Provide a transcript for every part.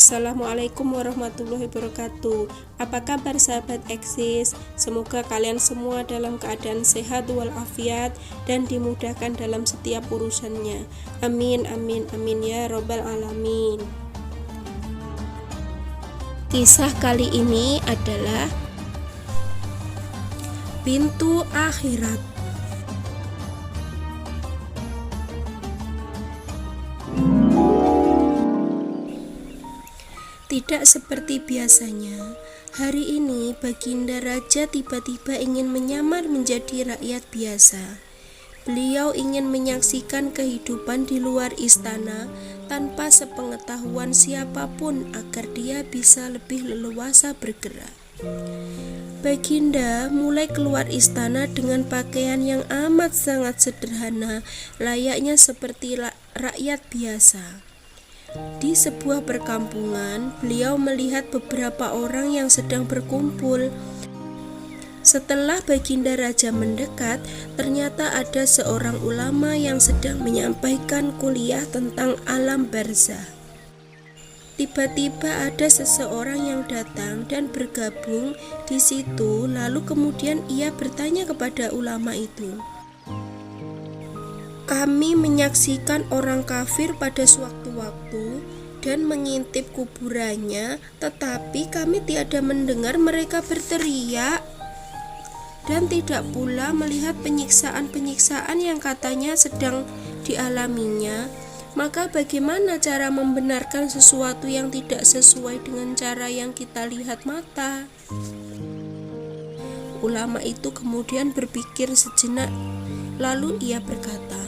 Assalamualaikum warahmatullahi wabarakatuh. Apa kabar sahabat Eksis? Semoga kalian semua dalam keadaan sehat walafiat dan dimudahkan dalam setiap urusannya. Amin amin amin ya robbal alamin. Kisah kali ini adalah Pintu Akhirat. Tidak seperti biasanya, hari ini Baginda Raja tiba-tiba ingin menyamar menjadi rakyat biasa. Beliau ingin menyaksikan kehidupan di luar istana tanpa sepengetahuan siapapun agar dia bisa lebih leluasa bergerak. Baginda mulai keluar istana dengan pakaian yang amat sangat sederhana, layaknya seperti rakyat biasa. Di sebuah perkampungan, beliau melihat beberapa orang yang sedang berkumpul. Setelah Baginda Raja mendekat, ternyata ada seorang ulama yang sedang menyampaikan kuliah tentang alam barzah. Tiba-tiba ada seseorang yang datang dan bergabung di situ, lalu kemudian ia bertanya kepada ulama itu, "Kami menyaksikan orang kafir pada sewaktu-waktu dan mengintip kuburannya, tetapi kami tiada mendengar mereka berteriak dan tidak pula melihat penyiksaan-penyiksaan yang katanya sedang dialaminya. Maka bagaimana cara membenarkan sesuatu yang tidak sesuai dengan cara yang kita lihat mata?" Ulama itu kemudian berpikir sejenak, lalu ia berkata,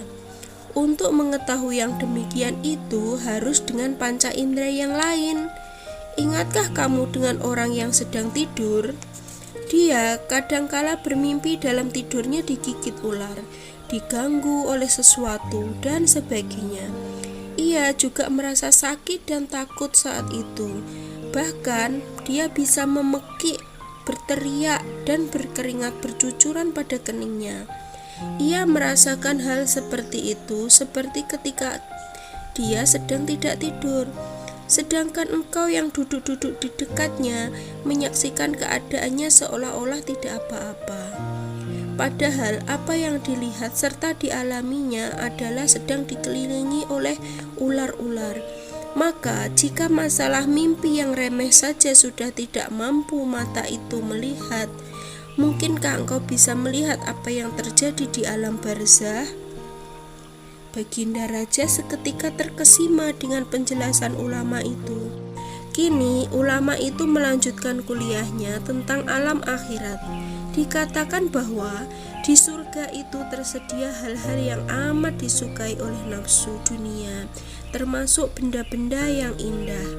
"Untuk mengetahui yang demikian itu harus dengan panca indera yang lain. Ingatkah kamu dengan orang yang sedang tidur? Dia kadangkala bermimpi dalam tidurnya digigit ular, diganggu oleh sesuatu, dan sebagainya. Ia juga merasa sakit dan takut saat itu. Bahkan dia bisa memekik, berteriak, dan berkeringat bercucuran pada keningnya. Ia merasakan hal seperti itu seperti ketika dia sedang tidak tidur. Sedangkan engkau yang duduk-duduk di dekatnya menyaksikan keadaannya seolah-olah tidak apa-apa. Padahal apa yang dilihat serta dialaminya adalah sedang dikelilingi oleh ular-ular. Maka jika masalah mimpi yang remeh saja sudah tidak mampu mata itu melihat, mungkinkah engkau bisa melihat apa yang terjadi di alam barzah?" Baginda Raja seketika terkesima dengan penjelasan ulama itu. Kini ulama itu melanjutkan kuliahnya tentang alam akhirat. Dikatakan bahwa di surga itu tersedia hal-hal yang amat disukai oleh nafsu dunia, termasuk benda-benda yang indah.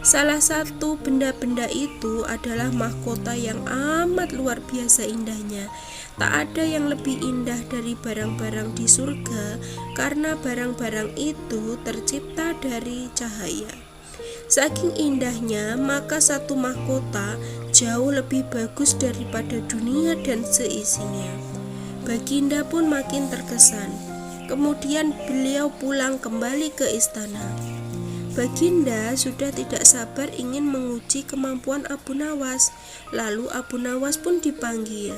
Salah satu benda-benda itu adalah mahkota yang amat luar biasa indahnya. Tak ada yang lebih indah dari barang-barang di surga, karena barang-barang itu tercipta dari cahaya. Saking indahnya, maka satu mahkota jauh lebih bagus daripada dunia dan seisinya. Baginda pun makin terkesan. Kemudian beliau pulang kembali ke istana. Baginda sudah tidak sabar ingin menguji kemampuan Abu Nawas. Lalu Abu Nawas pun dipanggil.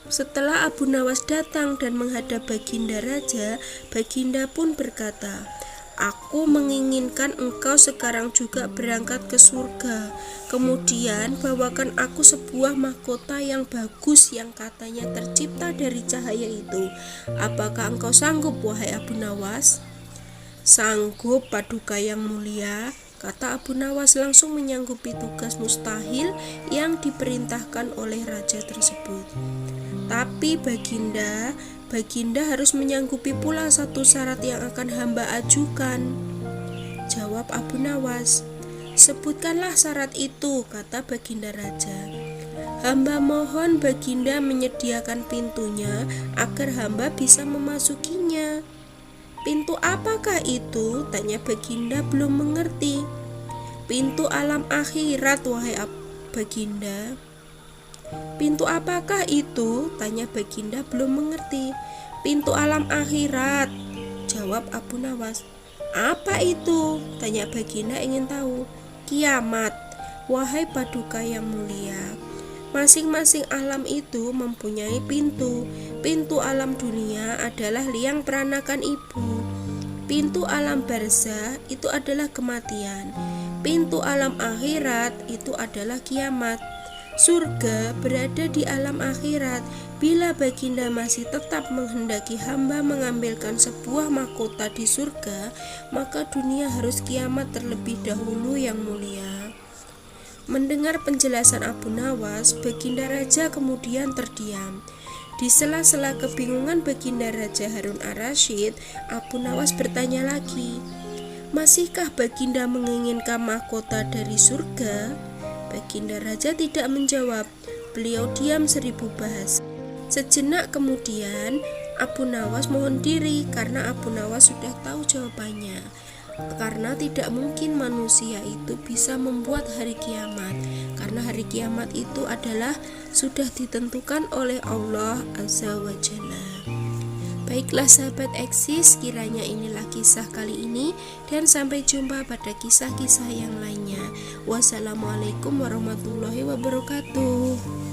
Setelah Abu Nawas datang dan menghadap Baginda Raja, Baginda pun berkata, "Aku menginginkan engkau sekarang juga berangkat ke surga. Kemudian bawakan aku sebuah mahkota yang bagus yang katanya tercipta dari cahaya itu. Apakah engkau sanggup, wahai Abu Nawas?" "Sanggup, Paduka yang mulia," kata Abu Nawas, langsung menyanggupi tugas mustahil yang diperintahkan oleh raja tersebut. "Tapi Baginda harus menyanggupi pula satu syarat yang akan hamba ajukan," jawab Abu Nawas. "Sebutkanlah syarat itu," kata Baginda Raja. "Hamba mohon Baginda menyediakan pintunya agar hamba bisa memasukinya." "Pintu apakah itu?" tanya Baginda belum mengerti. "Pintu alam akhirat, wahai Baginda." "Pintu apakah itu?" tanya Baginda belum mengerti. "Pintu alam akhirat," jawab Abu Nawas. "Apa itu?" tanya Baginda ingin tahu. kiamat. Wahai Paduka yang mulia, masing-masing alam itu mempunyai pintu. Pintu alam dunia adalah liang peranakan ibu. Pintu alam barzah itu adalah kematian. Pintu alam akhirat itu adalah kiamat. Surga berada di alam akhirat. Bila baginda masih tetap menghendaki hamba mengambilkan sebuah mahkota di surga, maka dunia harus kiamat terlebih dahulu yang mulia. Mendengar penjelasan Abu Nawas, Baginda Raja kemudian terdiam. Di sela-sela kebingungan Baginda Raja Harun ar-Rasyid, Abu Nawas bertanya lagi, "Masihkah Baginda menginginkan mahkota dari surga?" Baginda Raja tidak menjawab. Beliau diam 1000 bahasa. Sejenak kemudian, Abu Nawas mohon diri karena Abu Nawas sudah tahu jawabannya. Karena tidak mungkin manusia itu bisa membuat hari kiamat, karena hari kiamat itu adalah sudah ditentukan oleh Allah Azza wa Jalla. Baiklah sahabat Eksis, kiranya inilah kisah kali ini dan sampai jumpa pada kisah-kisah yang lainnya. Wassalamualaikum warahmatullahi wabarakatuh.